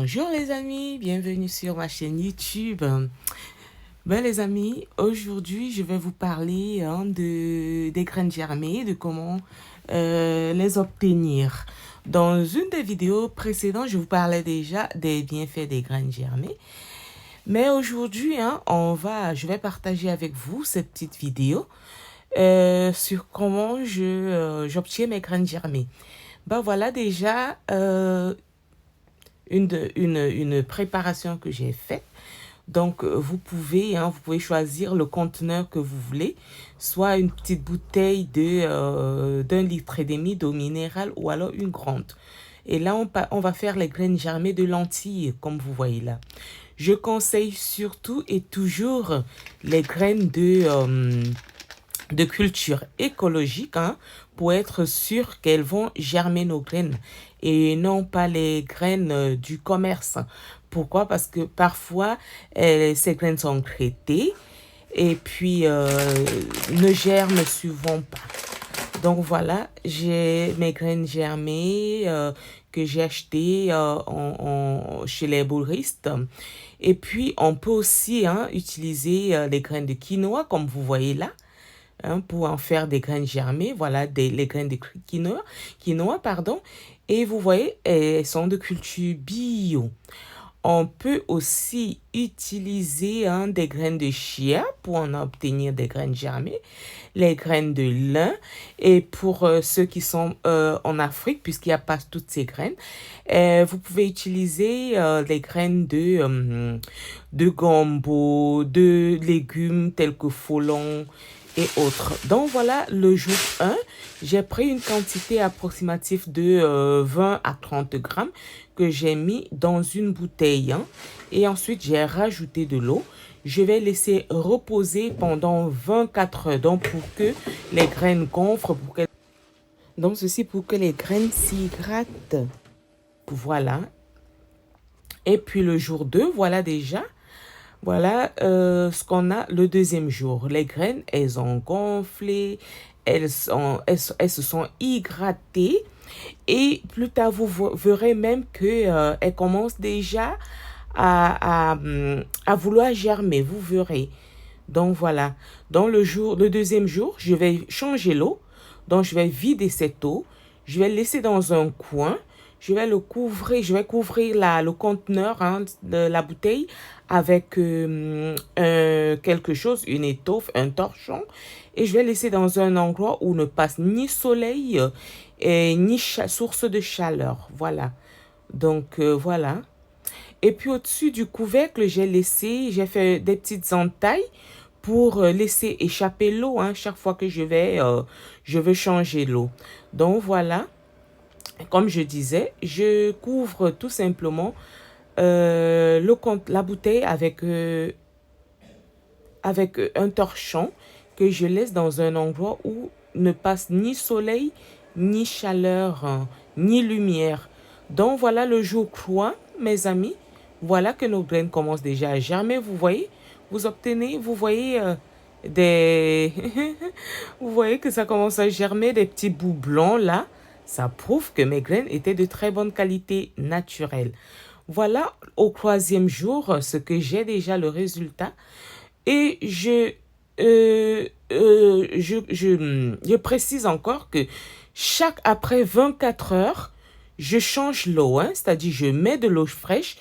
Bonjour les amis, bienvenue sur ma chaîne YouTube. Les amis, aujourd'hui je vais vous parler des graines germées, de comment les obtenir. Dans une des vidéos précédentes, je vous parlais déjà des bienfaits des graines germées. Mais aujourd'hui, je vais partager avec vous cette petite vidéo sur comment j'obtiens mes graines germées. Voilà déjà une préparation que j'ai faite. Donc, vous pouvez choisir le conteneur que vous voulez, soit une petite bouteille d'1,5 litre d'eau minérale ou alors une grande. Et là, on va faire les graines germées de lentilles, comme vous voyez là. Je conseille surtout et toujours les graines de culture écologique pour être sûr qu'elles vont germer nos graines et non pas les graines du commerce. Pourquoi? Parce que parfois, ces graines sont traitées et puis ne germent souvent pas. Donc voilà, j'ai mes graines germées que j'ai achetées chez les herboristes. Et puis, on peut aussi utiliser les graines de quinoa, comme vous voyez là. Pour en faire des graines germées. Voilà, les graines de quinoa, pardon. Et vous voyez, elles sont de culture bio. On peut aussi utiliser des graines de chia pour en obtenir des graines germées, les graines de lin. Et pour ceux qui sont en Afrique, puisqu'il n'y a pas toutes ces graines, vous pouvez utiliser les graines de gombo, de légumes tels que folon et autres. Donc voilà, le jour 1, j'ai pris une quantité approximative de 20 à 30 grammes que j'ai mis dans une bouteille. Et ensuite, j'ai rajouté de l'eau. Je vais laisser reposer pendant 24 heures. Donc, pour que les graines gonflent. Donc, ceci pour que les graines s'hydratent. Voilà. Et puis, le jour 2, voilà déjà. Voilà ce qu'on a le deuxième jour. Les graines, elles ont gonflé, elles se sont hydratées. Et plus tard, vous verrez même qu'elles commencent déjà à vouloir germer. Vous verrez. Donc voilà. Dans le deuxième jour, je vais changer l'eau. Donc je vais vider cette eau. Je vais laisser dans un coin. Je vais couvrir le conteneur de la bouteille avec quelque chose, une étoffe, un torchon. Et je vais laisser dans un endroit où ne passe ni soleil ni source de chaleur. Voilà. Donc, voilà. Et puis, au-dessus du couvercle, j'ai fait des petites entailles pour laisser échapper l'eau chaque fois que je veux changer l'eau. Donc, voilà. Comme je disais, je couvre tout simplement la bouteille avec un torchon que je laisse dans un endroit où ne passe ni soleil, ni chaleur, ni lumière. Donc voilà le jour 3, mes amis. Voilà que nos graines commencent déjà à germer. Vous voyez, vous voyez vous voyez que ça commence à germer des petits bouts blancs là. Ça prouve que mes graines étaient de très bonne qualité naturelle. Voilà au 3e jour ce que j'ai déjà le résultat. Et je précise encore que après 24 heures, je change l'eau. C'est-à-dire je mets de l'eau fraîche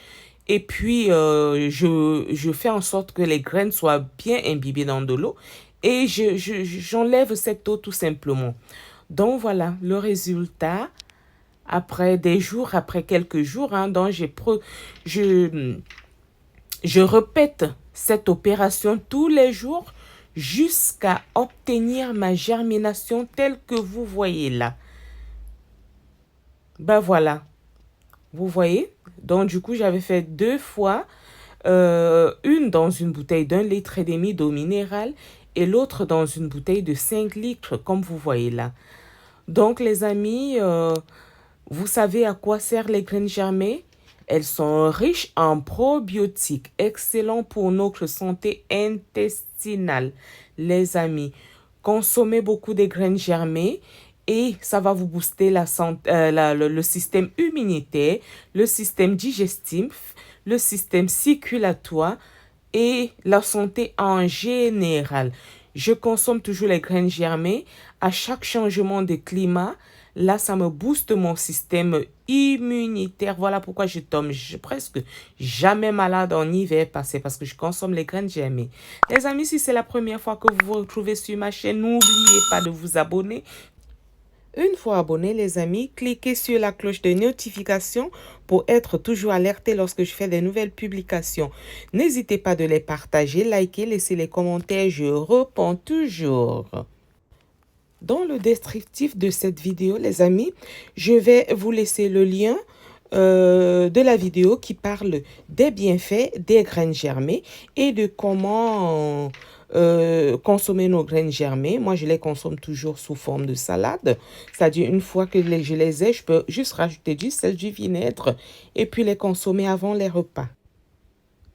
et puis je fais en sorte que les graines soient bien imbibées dans de l'eau. Et j'enlève cette eau tout simplement. Donc voilà le résultat après quelques jours. Donc je répète cette opération tous les jours jusqu'à obtenir ma germination telle que vous voyez là. Voilà. Vous voyez? Donc du coup, j'avais fait 2 fois. Une dans une bouteille d'1,5 litre d'eau minérale et l'autre dans une bouteille de 5 litres, comme vous voyez là. Donc, les amis, vous savez à quoi servent les graines germées? Elles sont riches en probiotiques, excellents pour notre santé intestinale. Les amis, consommez beaucoup de graines germées et ça va vous booster le système immunitaire, le système digestif, le système circulatoire et la santé en général. Je consomme toujours les graines germées. À chaque changement de climat, là, ça me booste mon système immunitaire. Voilà pourquoi je tombe presque jamais malade en hiver passé parce que je consomme les graines germées. Les amis, si c'est la première fois que vous vous retrouvez sur ma chaîne, n'oubliez pas de vous abonner. Une fois abonné, les amis, cliquez sur la cloche de notification pour être toujours alerté lorsque je fais des nouvelles publications. N'hésitez pas de les partager, liker, laisser les commentaires, je réponds toujours. Dans le descriptif de cette vidéo, les amis, je vais vous laisser le lien de la vidéo qui parle des bienfaits des graines germées et de comment consommer nos graines germées. Moi, je les consomme toujours sous forme de salade. C'est-à-dire, une fois que je les ai, je peux juste rajouter du sel, du vinaigre et puis les consommer avant les repas.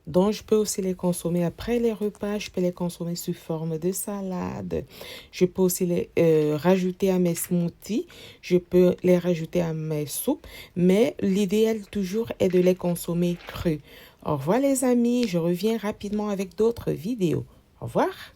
Donc, je peux aussi les consommer après les repas. Je peux les consommer sous forme de salade. Je peux aussi les rajouter à mes smoothies. Je peux les rajouter à mes soupes. Mais l'idéal toujours est de les consommer crus. Au revoir les amis. Je reviens rapidement avec d'autres vidéos. Au revoir.